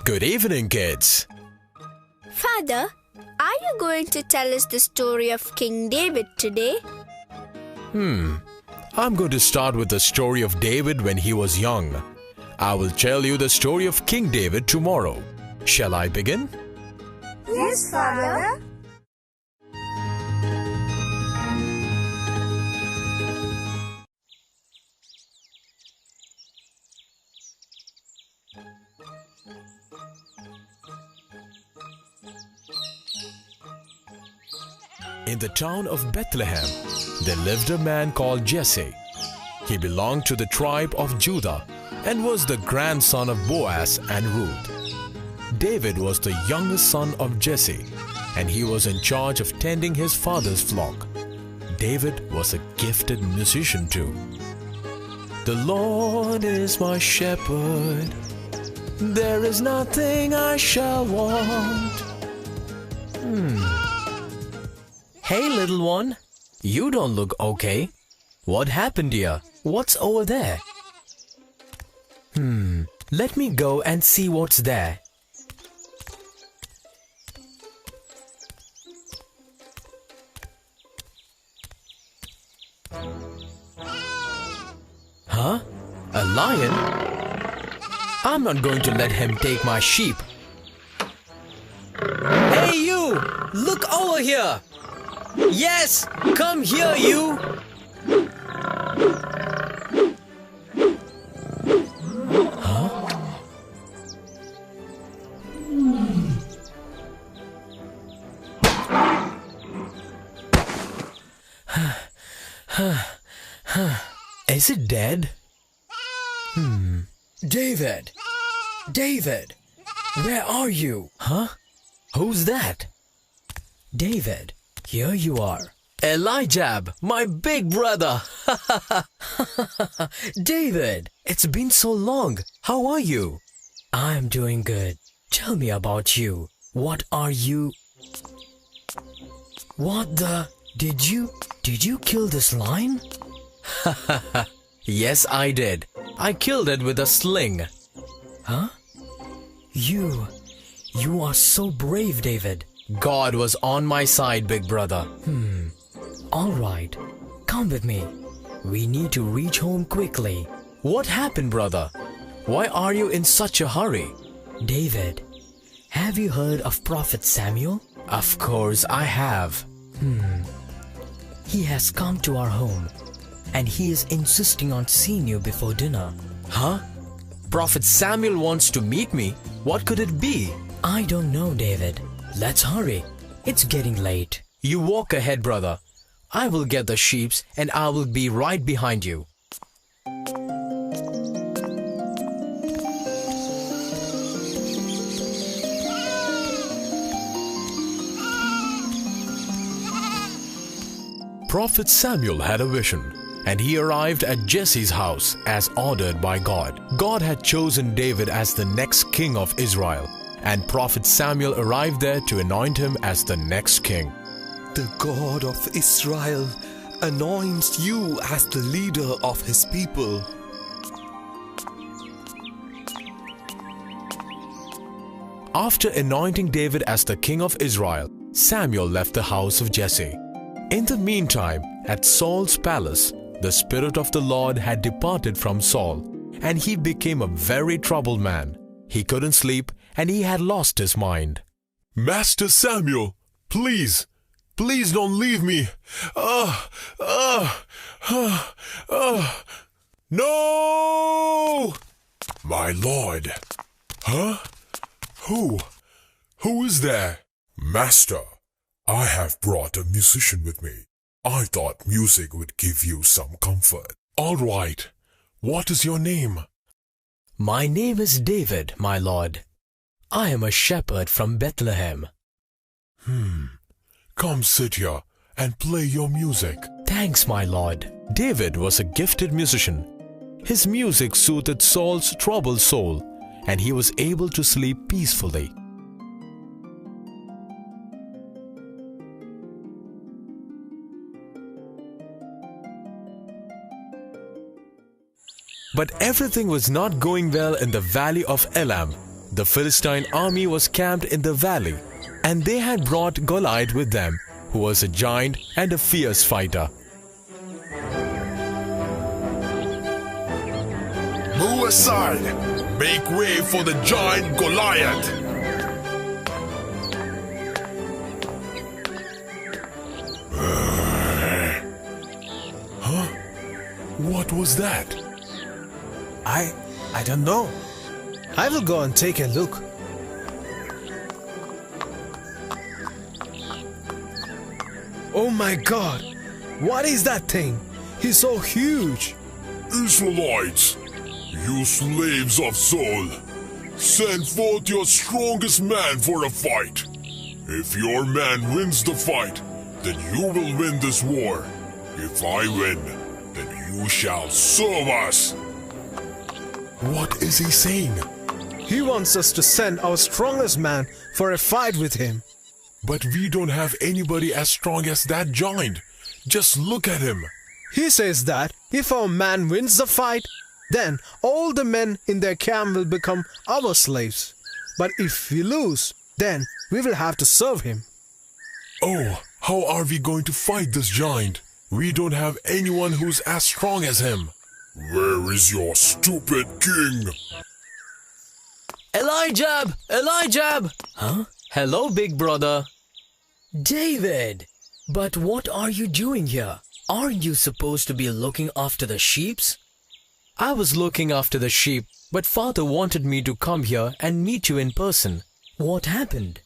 Good evening, kids. Father, are you going to tell us the story of King David today? I'm going to start with the story of David when he was young. I will tell you the story of King David tomorrow. Shall I begin? Yes, Father. In the town of Bethlehem, there lived a man called Jesse. He belonged to the tribe of Judah and was the grandson of Boaz and Ruth. David was the youngest son of Jesse, and he was in charge of tending his father's flock. David was a gifted musician too. The Lord is my shepherd, there is nothing I shall want. Hey, little one, you don't look okay. What happened here? What's over there? Let me go and see what's there. Huh? A lion? I'm not going to let him take my sheep. Hey, you! Look over here! Yes! Come here, you! Is it dead? David! David! Where are you? Huh? Who's that? David, here you are. Elijah, my big brother! David, it's been so long. How are you? I'm doing good. Tell me about you. What are you? What the? Did you kill this lion? Yes, I did. I killed it with a sling. Huh? You are so brave, David. God was on my side, big brother. All right. Come with me. We need to reach home quickly. What happened, brother? Why are you in such a hurry? David, have you heard of Prophet Samuel? Of course I have. He has come to our home and he is insisting on seeing you before dinner. Huh? Prophet Samuel wants to meet me? What could it be? I don't know, David. Let's hurry. It's getting late. You walk ahead, brother. I will get the sheep and I will be right behind you. Prophet Samuel had a vision, and he arrived at Jesse's house as ordered by God. God had chosen David as the next king of Israel, and Prophet Samuel arrived there to anoint him as the next king. The God of Israel anoints you as the leader of his people. After anointing David as the king of Israel, Samuel left the house of Jesse. In the meantime, at Saul's palace, the Spirit of the Lord had departed from Saul, and he became a very troubled man. He couldn't sleep, and he had lost his mind. Master Samuel, please don't leave me. No! My lord. Huh? Who is there? Master, I have brought a musician with me. I thought music would give you some comfort. All right. What is your name? My name is David, my lord. I am a shepherd from Bethlehem. Come sit here and play your music. Thanks, my lord. David was a gifted musician. His music soothed Saul's troubled soul, and he was able to sleep peacefully. But everything was not going well in the valley of Elam. The Philistine army was camped in the valley, and they had brought Goliath with them, who was a giant and a fierce fighter. Move aside! Make way for the giant Goliath! Huh? What was that? I don't know. I will go and take a look. Oh my God! What is that thing? He's so huge. Israelites, you slaves of Saul, send forth your strongest man for a fight. If your man wins the fight, then you will win this war. If I win, then you shall serve us. What is he saying? He wants us to send our strongest man for a fight with him. But we don't have anybody as strong as that giant. Just look at him. He says that if our man wins the fight, then all the men in their camp will become our slaves. But if we lose, then we will have to serve him. Oh, how are we going to fight this giant? We don't have anyone who's as strong as him. Where is your stupid king? Elijah! Elijah! Huh? Hello, big brother. David! But what are you doing here? Aren't you supposed to be looking after the sheeps? I was looking after the sheep, but father wanted me to come here and meet you in person. What happened?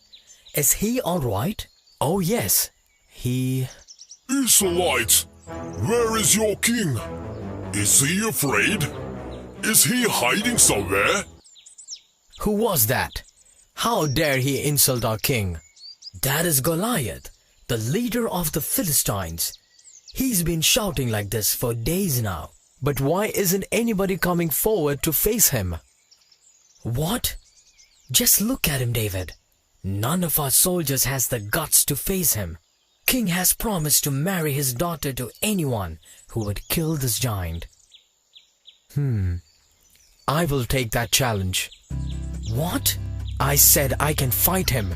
Is he all right? Oh yes, he... Israelites, where is your king? Is he afraid? Is he hiding somewhere? Who was that? How dare he insult our king? That is Goliath, the leader of the Philistines. He's been shouting like this for days now. But why isn't anybody coming forward to face him? What? Just look at him, David. None of our soldiers has the guts to face him. King has promised to marry his daughter to anyone who would kill this giant. I will take that challenge. What? I said I can fight him.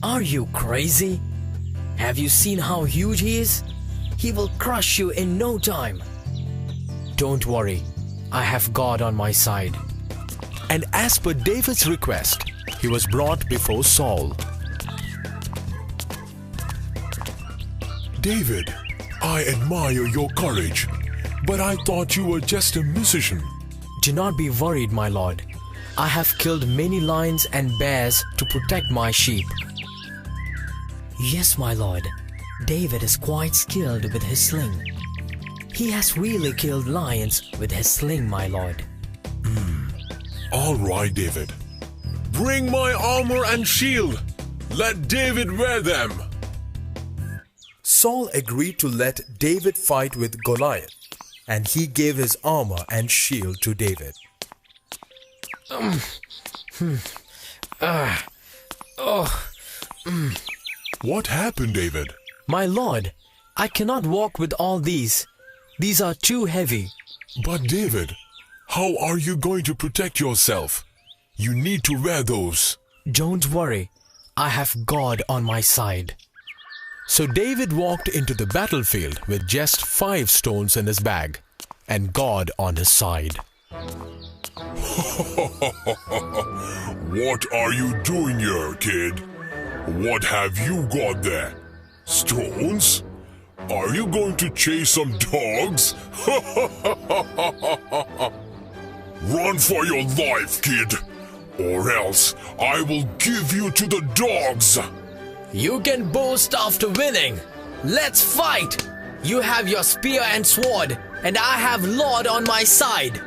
Are you crazy? Have you seen how huge he is? He will crush you in no time. Don't worry, I have God on my side. And as per David's request, he was brought before Saul. David, I admire your courage, but I thought you were just a musician. Do not be worried, my lord. I have killed many lions and bears to protect my sheep. Yes, my lord. David is quite skilled with his sling. He has really killed lions with his sling, my lord. All right, David. Bring my armor and shield. Let David wear them. Saul agreed to let David fight with Goliath, and he gave his armor and shield to David. What happened, David? My lord, I cannot walk with all these. These are too heavy. But David, how are you going to protect yourself? You need to wear those. Don't worry, I have God on my side. So David walked into the battlefield with just 5 stones in his bag and God on his side. What are you doing here, kid? What have you got there? Stones? Are you going to chase some dogs? Run for your life, kid, or else I will give you to the dogs. You can boast after winning. Let's fight. You have your spear and sword, and I have Lord on my side.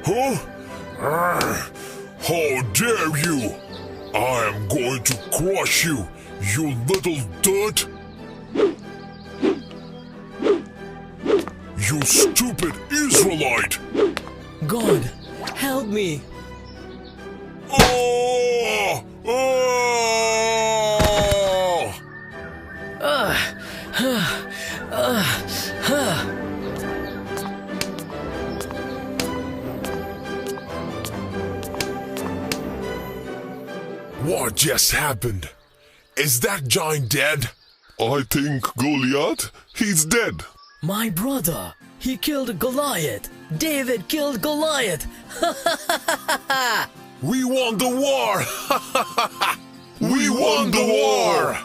Huh? How dare you! I am going to crush you, you little dirt! You stupid Israelite! God, help me. Oh! What just happened? Is that giant dead? I think Goliath, he's dead. My brother, he killed Goliath. David killed Goliath. We won the war! We won the war!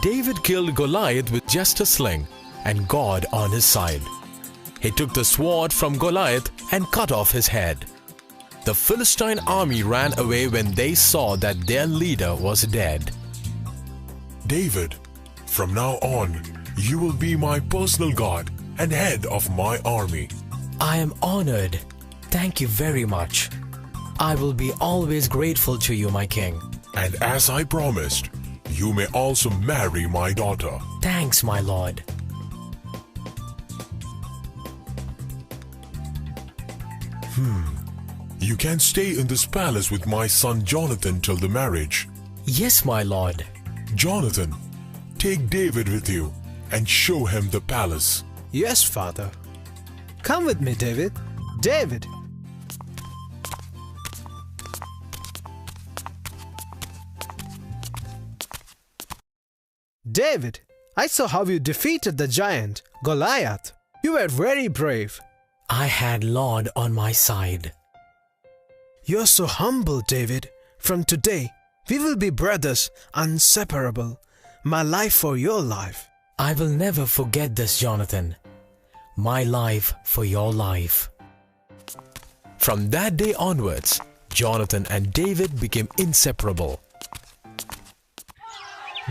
David killed Goliath with just a sling and God on his side. He took the sword from Goliath and cut off his head. The Philistine army ran away when they saw that their leader was dead. David, from now on, you will be my personal god and head of my army. I am honored. Thank you very much. I will be always grateful to you, my king. And as I promised, you may also marry my daughter. Thanks, my lord. You can stay in this palace with my son Jonathan till the marriage. Yes, my lord. Jonathan, take David with you and show him the palace. Yes, father. Come with me, David. David. David, I saw how you defeated the giant, Goliath. You were very brave. I had Lord on my side. You're so humble, David. From today, we will be brothers, inseparable. My life for your life. I will never forget this, Jonathan. My life for your life. From that day onwards, Jonathan and David became inseparable.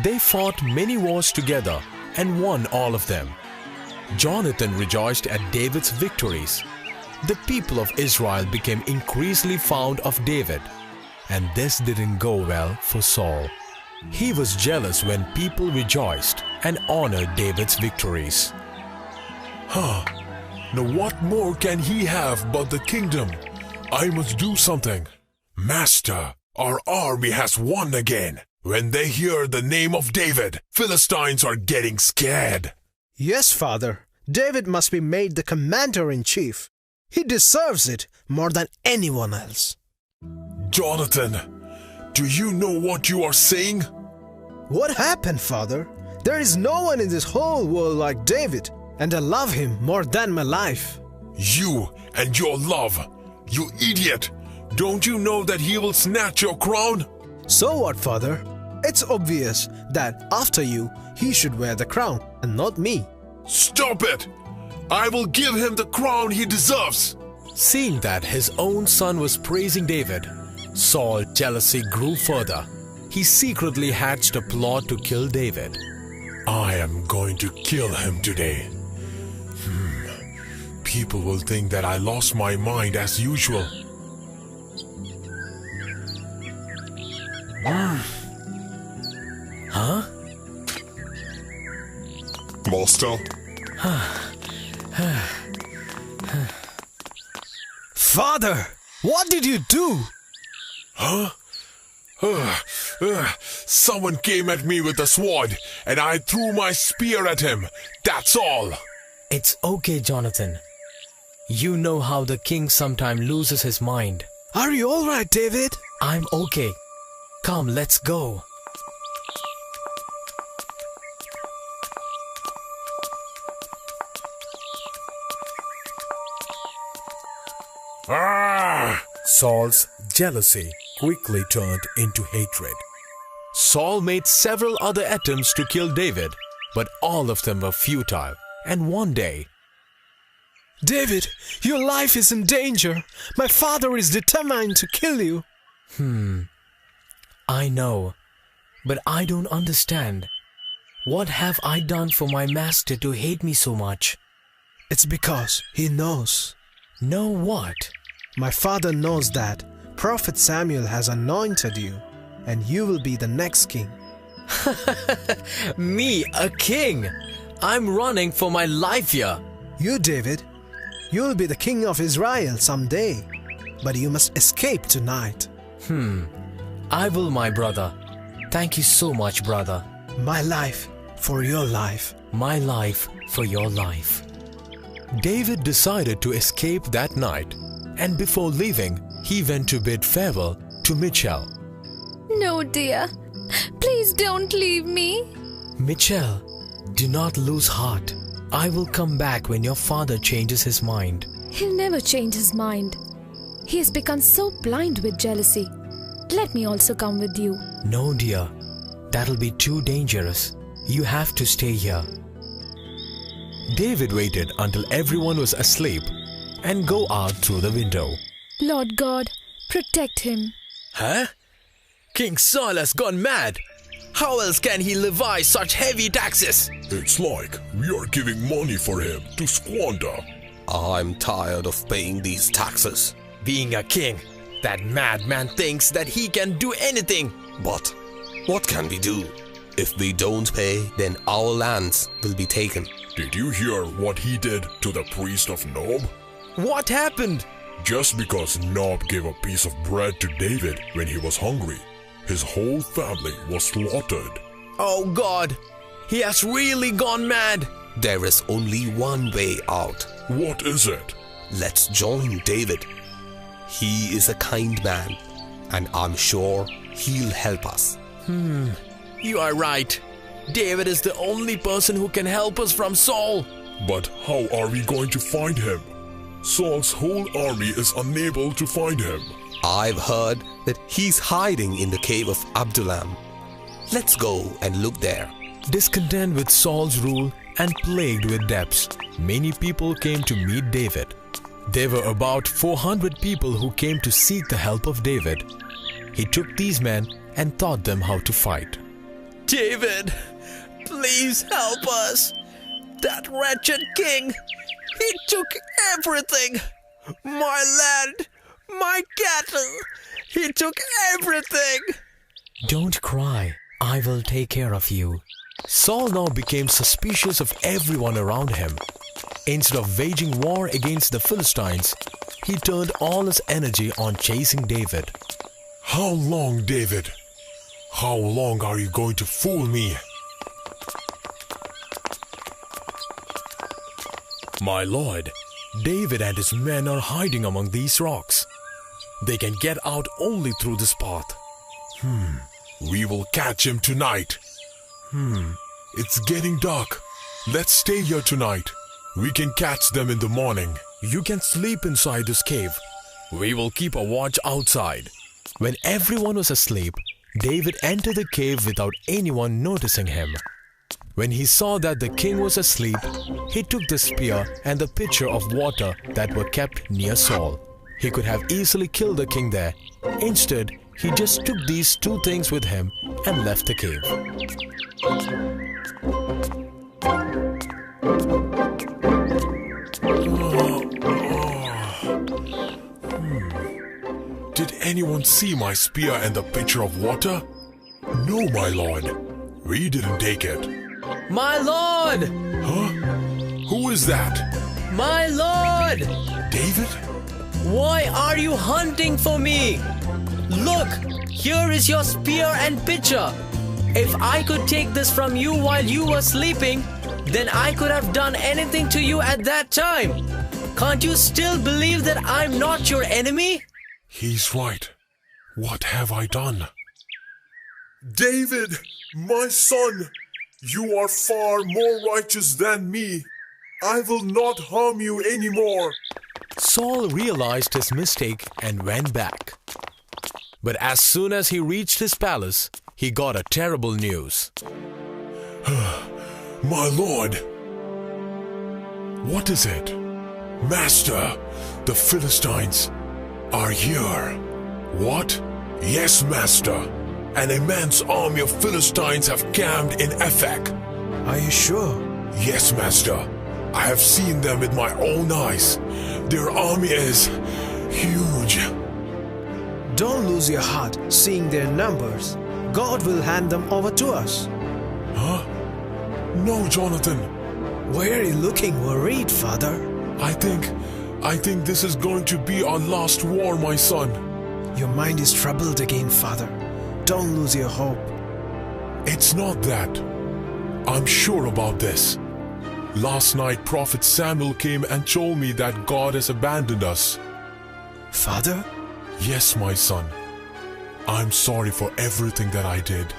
They fought many wars together and won all of them. Jonathan rejoiced at David's victories. The people of Israel became increasingly fond of David, and this didn't go well for Saul. He was jealous when people rejoiced and honored David's victories. Now what more can he have but the kingdom? I must do something. Master, our army has won again. When they hear the name of David, Philistines are getting scared. Yes, father. David must be made the commander-in-chief. He deserves it more than anyone else. Jonathan, do you know what you are saying? What happened, father? There is no one in this whole world like David, and I love him more than my life. You and your love, you idiot! Don't you know that he will snatch your crown? So what, father? It's obvious that after you, he should wear the crown and not me. Stop it! I will give him the crown he deserves! Seeing that his own son was praising David, Saul's jealousy grew further. He secretly hatched a plot to kill David. I am going to kill him today. People will think that I lost my mind as usual. Huh? Master, Father, what did you do? Someone came at me with a sword and I threw my spear at him. That's all. It's okay, Jonathan. You know how the king sometimes loses his mind. Are you all right, David? I'm okay. Come, let's go. Saul's jealousy quickly turned into hatred. Saul made several other attempts to kill David, but all of them were futile. And one day, David, your life is in danger. My father is determined to kill you. I know, but I don't understand. What have I done for my master to hate me so much? It's because he knows. Know what? My father knows that Prophet Samuel has anointed you, and you will be the next king. Me, a king? I'm running for my life here. You, David, you will be the king of Israel someday, but you must escape tonight. I will, my brother. Thank you so much, brother. My life for your life. My life for your life. David decided to escape that night, and before leaving, he went to bid farewell to Michal. No, No, dear. Please don't leave me. Mitchell, do not lose heart. I will come back when your father changes his mind. He'll never change his mind. He has become so blind with jealousy. Let me also come with you. No, dear. That'll be too dangerous. You have to stay here. David waited until everyone was asleep and go out through the window. Lord God, protect him. Huh? King Saul has gone mad. How else can he levy such heavy taxes? It's like we are giving money for him to squander. I'm tired of paying these taxes. Being a king, that madman thinks that he can do anything. But what can we do? If we don't pay, then our lands will be taken. Did you hear what he did to the priest of Nob? What happened? Just because Nob gave a piece of bread to David when he was hungry, his whole family was slaughtered. Oh God, he has really gone mad. There is only one way out. What is it? Let's join David. He is a kind man, and I'm sure he'll help us. You are right. David is the only person who can help us from Saul. But how are we going to find him? Saul's whole army is unable to find him. I've heard that he's hiding in the cave of Adullam. Let's go and look there. Discontent with Saul's rule and plagued with debts, many people came to meet David. There were about 400 people who came to seek the help of David. He took these men and taught them how to fight. David, please help us. That wretched king, he took everything. My land, my cattle, he took everything. Don't cry, I will take care of you. Saul now became suspicious of everyone around him. Instead of waging war against the Philistines, he turned all his energy on chasing David. How long, David? How long are you going to fool me? My lord, David and his men are hiding among these rocks. They can get out only through this path. We will catch him tonight. It's getting dark. Let's stay here tonight. We can catch them in the morning. You can sleep inside this cave. We will keep a watch outside. When everyone was asleep, David entered the cave without anyone noticing him. When he saw that the king was asleep, he took the spear and the pitcher of water that were kept near Saul. He could have easily killed the king there. Instead, he just took these two things with him and left the cave. Did anyone see my spear and the pitcher of water? No, my lord. We didn't take it. My lord! Huh? Who is that? My lord! David? Why are you hunting for me? Look, here is your spear and pitcher. If I could take this from you while you were sleeping, then I could have done anything to you at that time. Can't you still believe that I'm not your enemy? He's right. What have I done? David, my son, you are far more righteous than me. I will not harm you anymore. Saul realized his mistake and went back. But as soon as he reached his palace, he got a terrible news. My lord. What is it? Master, the Philistines are here. What? Yes, master. An immense army of Philistines have camped in Ephek. Are you sure? Yes, master. I have seen them with my own eyes. Their army is huge. Don't lose your heart seeing their numbers. God will hand them over to us. Huh? No, Jonathan. Why are you looking worried, father? I think this is going to be our last war, my son. Your mind is troubled again, father. Don't lose your hope. It's not that. I'm sure about this. Last night, Prophet Samuel came and told me that God has abandoned us. Father? Yes, my son. I'm sorry for everything that I did.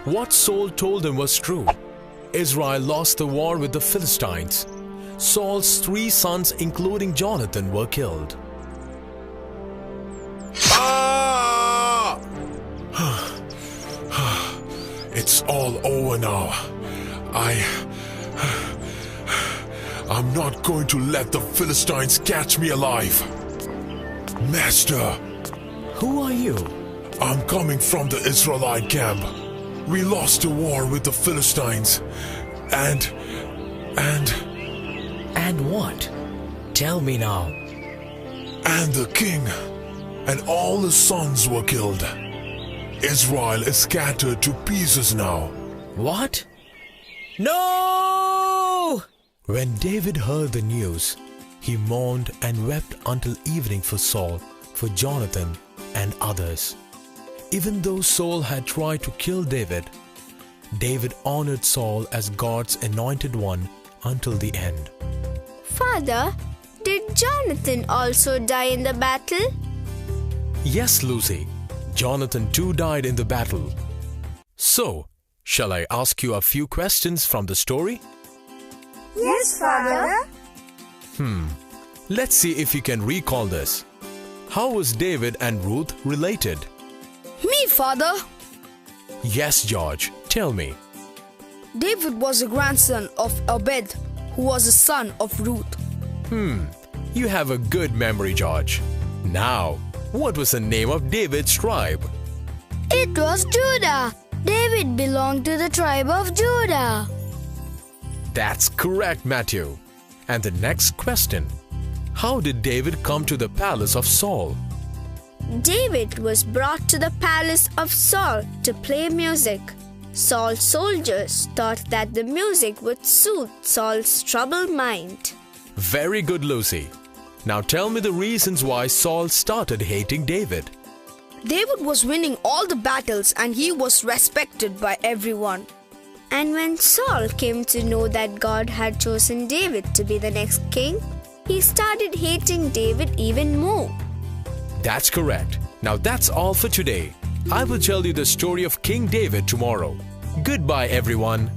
What Saul told him was true. Israel lost the war with the Philistines. Saul's 3 sons, including Jonathan, were killed. Ah! It's all over now. I'm not going to let the Philistines catch me alive. Master, Who are you? I'm coming from the Israelite camp. We lost the war with the Philistines. And And what? Tell me now. the king and all his sons were killed. Israel is scattered to pieces now. What? No! When David heard the news, he mourned and wept until evening for Saul, for Jonathan, and others. Even though Saul had tried to kill David, David honored Saul as God's anointed one until the end. Father, did Jonathan also die in the battle? Yes, Lucy. Jonathan too died in the battle. So, shall I ask you a few questions from the story? Yes, Father. Let's see if you can recall this. How was David and Ruth related? Me, Father. Yes, George. Tell me. David was a grandson of Obed, who was a son of Ruth. You have a good memory, George. Now, what was the name of David's tribe? It was Judah. David belonged to the tribe of Judah. That's correct, Matthew. And the next question. How did David come to the palace of Saul? David was brought to the palace of Saul to play music. Saul's soldiers thought that the music would soothe Saul's troubled mind. Very good, Lucy. Now tell me the reasons why Saul started hating David. David was winning all the battles and he was respected by everyone. And when Saul came to know that God had chosen David to be the next king, he started hating David even more. That's correct. Now that's all for today. I will tell you the story of King David tomorrow. Goodbye, everyone.